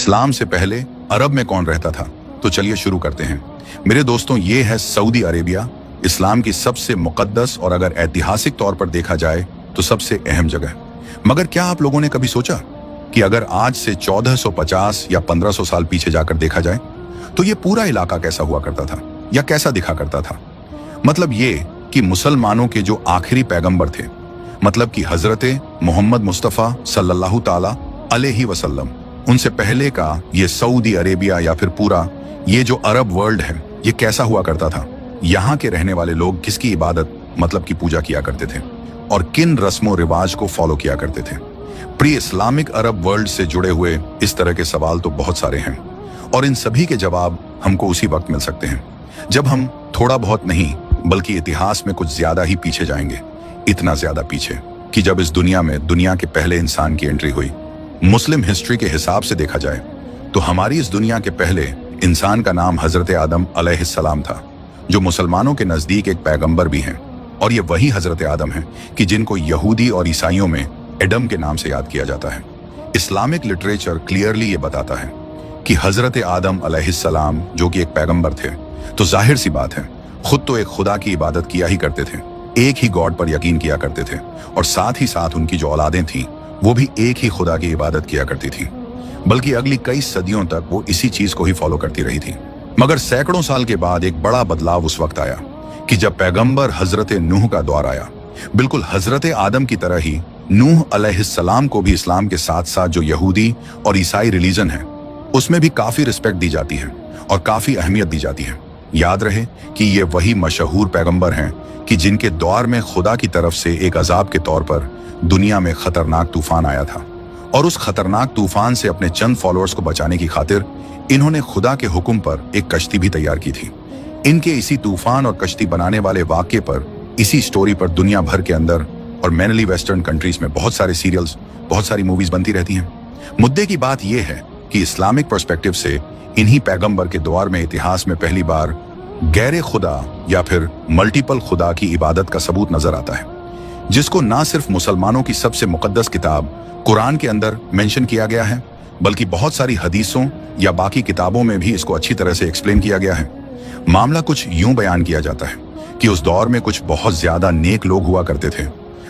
इस्लाम से पहले अरब में कौन रहता था? तो चलिए शुरू करते हैं। मेरे दोस्तों, ये है सऊदी अरेबिया, इस्लाम की सबसे मुकद्दस और अगर ऐतिहासिक तौर पर देखा जाए तो सबसे अहम जगह। मगर क्या आप लोगों ने कभी सोचा कि अगर आज से 1450 या 1500 साल पीछे जाकर देखा जाए तो ये पूरा इलाका कैसा हुआ करता था या कैसा दिखा करता था? मतलब ये कि मुसलमानों के जो आखिरी पैगंबर थे, मतलब कि हजरते मोहम्मद मुस्तफ़ा सल्लल्लाहु ताला अलैहि वसल्लम, उनसे पहले का ये सऊदी अरेबिया या फिर पूरा ये जो अरब वर्ल्ड है, ये कैसा हुआ करता था? यहाँ के रहने वाले लोग किसकी इबादत मतलब की पूजा किया करते थे और किन रस्मों रिवाज को फॉलो किया करते थे? प्री इस्लामिक अरब वर्ल्ड से जुड़े हुए इस तरह के सवाल तो बहुत सारे हैं और इन सभी के जवाब हमको उसी वक्त मिल सकते हैं जब हम थोड़ा बहुत नहीं बल्कि इतिहास में कुछ ज्यादा ही पीछे जाएंगे। इतना ज्यादा पीछे कि जब इस दुनिया में दुनिया के पहले इंसान की एंट्री हुई। मुस्लिम हिस्ट्री के हिसाब से देखा जाए तो हमारी इस दुनिया के पहले इंसान का नाम हजरत आदम अलैहिस्सलाम था, जो मुसलमानों के नजदीक एक पैगंबर भी हैं। और ये वही हजरत आदम हैं कि जिनको यहूदी और ईसाइयों में एडम के नाम से याद किया जाता है। इस्लामिक लिटरेचर क्लियरली ये बताता है कि हजरत आदम अलैहिस्सलाम जो कि एक पैगंबर थे, तो जाहिर सी बात है खुद तो एक खुदा की इबादत किया ही करते थे, एक ही गॉड पर यकीन किया करते थे और साथ ही साथ उनकी जो औलादें थीं वो भी एक ही खुदा की इबादत किया करती थी, बल्कि अगली कई सदियों तक वो इसी चीज को ही फॉलो करती रही थी। मगर सैकड़ों साल के बाद एक बड़ा बदलाव उस वक्त आया कि जब पैगंबर हजरत नूह का दौर आया। बिल्कुल हजरत आदम की तरह ही नूह अलैहिस्सलाम को भी इस्लाम के साथ साथ जो यहूदी और ईसाई रिलीजन है उसमें भी काफी रिस्पेक्ट दी जाती है और काफी अहमियत दी जाती है। याद रहे कि ये वही मशहूर पैगंबर हैं कि जिनके दौर में खुदा की तरफ से एक अजाब के तौर पर दुनिया में खतरनाक तूफान आया था और उस खतरनाक तूफान से अपने चंद फॉलोअर्स को बचाने की खातिर इन्होंने खुदा के हुक्म पर एक कश्ती भी तैयार की थी। इनके इसी तूफान और कश्ती बनाने वाले वाक्य पर, इसी स्टोरी पर दुनिया भर के अंदर और मेनली वेस्टर्न कंट्रीज में बहुत सारे सीरियल्स, बहुत सारी मूवीज बनती रहती हैं। मुद्दे की बात यह है कि इस्लामिक पर्सपेक्टिव से इन्हीं पैगंबर के दौर में इतिहास में पहली बार गैर खुदा या फिर मल्टीपल खुदा की इबादत का सबूत नजर आता है, जिसको ना सिर्फ मुसलमानों की सबसे मुकद्दस किताब कुरान के अंदर मेंशन किया गया है, बल्कि बहुत सारी हदीसों या बाकी किताबों में भी इसको अच्छी तरह से एक्सप्लेन किया गया है। मामला कुछ यूं बयान किया जाता है कि उस दौर में कुछ बहुत ज्यादा नेक लोग हुआ करते थे,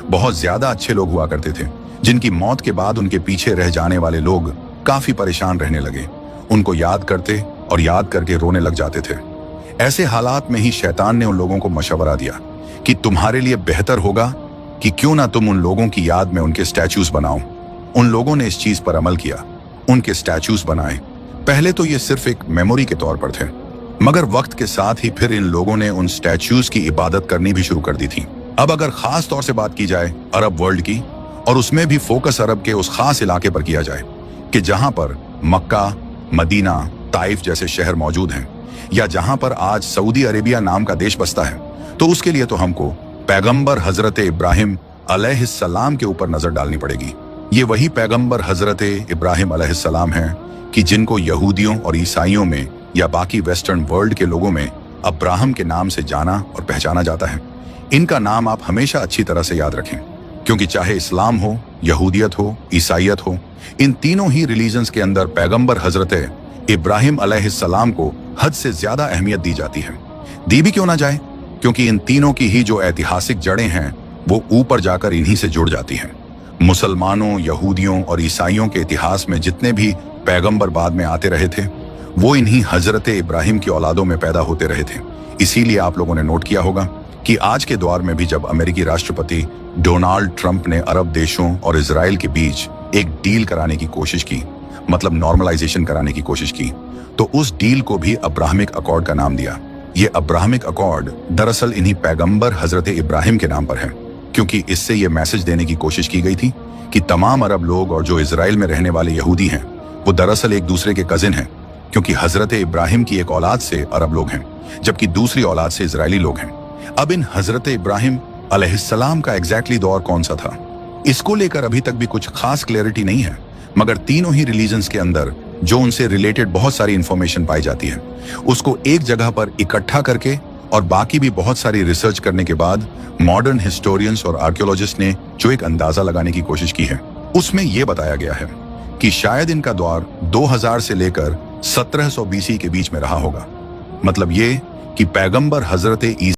बहुत ज्यादा अच्छे लोग हुआ करते थे, जिनकी मौत के बाद उनके पीछे रह जाने वाले लोग काफी परेशान रहने लगे, उनको याद करते और याद करके रोने लग जाते थे। ऐसे हालात में ही शैतान ने उन लोगों को मशवरा दिया कि तुम्हारे लिए बेहतर होगा कि क्यों ना तुम उन लोगों की याद में उनके स्टैचूज बनाओ। उन लोगों ने इस चीज पर अमल किया, उनके स्टैचूज बनाए। पहले तो ये सिर्फ एक मेमोरी के तौर पर थे, मगर वक्त के साथ ही फिर इन लोगों ने उन स्टैचूज की इबादत करनी भी शुरू कर दी थी। अब अगर खास तौर से बात की जाए अरब वर्ल्ड की, और उसमें भी फोकस अरब के उस खास इलाके पर किया जाए कि जहां पर मक्का, मदीना, ताइफ जैसे शहर मौजूद हैं, या जहां पर आज सऊदी अरेबिया नाम का देश बसता है, तो उसके लिए तो हमको पैगंबर हजरत इब्राहिम अलैहिस्सलाम के ऊपर नजर डालनी पड़ेगी। ये वही पैगंबर हजरत इब्राहिम अलैहिस्सलाम हैं कि जिनको यहूदियों और ईसाइयों में या बाकी वेस्टर्न वर्ल्ड के लोगों में अब्राहम के नाम से जाना और पहचाना जाता है। इनका नाम आप हमेशा अच्छी तरह से याद रखें, क्योंकि चाहे इस्लाम हो, यहूदियत हो, ईसाइयत हो, इन तीनों ही रिलीजन्स के अंदर पैगंबर हजरत इब्राहिम अलैहिस्सलाम को हद से ज्यादा अहमियत दी जाती है। दी भी क्यों ना जाए, क्योंकि इन तीनों की ही जो ऐतिहासिक जड़ें हैं वो ऊपर जाकर इन्हीं से जुड़ जाती हैं। मुसलमानों, यहूदियों और ईसाइयों के इतिहास में जितने भी पैगंबर बाद में आते रहे थे वो इन्हीं हजरत इब्राहिम की औलादों में पैदा होते रहे थे। इसीलिए आप लोगों ने नोट किया होगा कि आज के दौर में भी जब अमेरिकी राष्ट्रपति डोनाल्ड ट्रंप ने अरब देशों और इजराइल के बीच एक डील कराने की कोशिश की, मतलब नॉर्मलाइजेशन कराने की कोशिश की, तो उस डील को भी अब्राहमिक अकॉर्ड का नाम दिया। ये अब्राहमिक अकॉर्ड दरअसल इन्हीं पैगंबर हजरत इब्राहिम के नाम पर है, क्योंकि इससे ये मैसेज देने की कोशिश की गई थी कि तमाम अरब लोग और जो इजराइल में रहने वाले यहूदी हैं वो दरअसल एक दूसरे के कजिन हैं, क्योंकि हजरत इब्राहिम की एक औलाद से अरब लोग हैं जबकि दूसरी औलाद से इजरायली लोग हैं। अब इन हजरत इब्राहिम अलैहिस्सलाम का एग्जैक्टली दौर कौन सा था, इसको लेकर अभी तक भी कुछ खास क्लैरिटी नहीं है, मगर तीनों ही रिलीजन्स के अंदर जो उनसे रिलेटेड बहुत सारी इंफॉर्मेशन पाई जाती है उसको एक जगह पर इकट्ठा करके और बाकी भी बहुत सारी रिसर्च करने के बाद मॉडर्न हिस्टोरियंस और आर्कियोलॉजिस्ट ने जो एक अंदाजा लगाने की कोशिश की है उसमें यह बताया गया है कि शायद इनका दौर 2000 से लेकर 1700 BC के बीच में रहा होगा। मतलब ये कि पैगंबर हजरत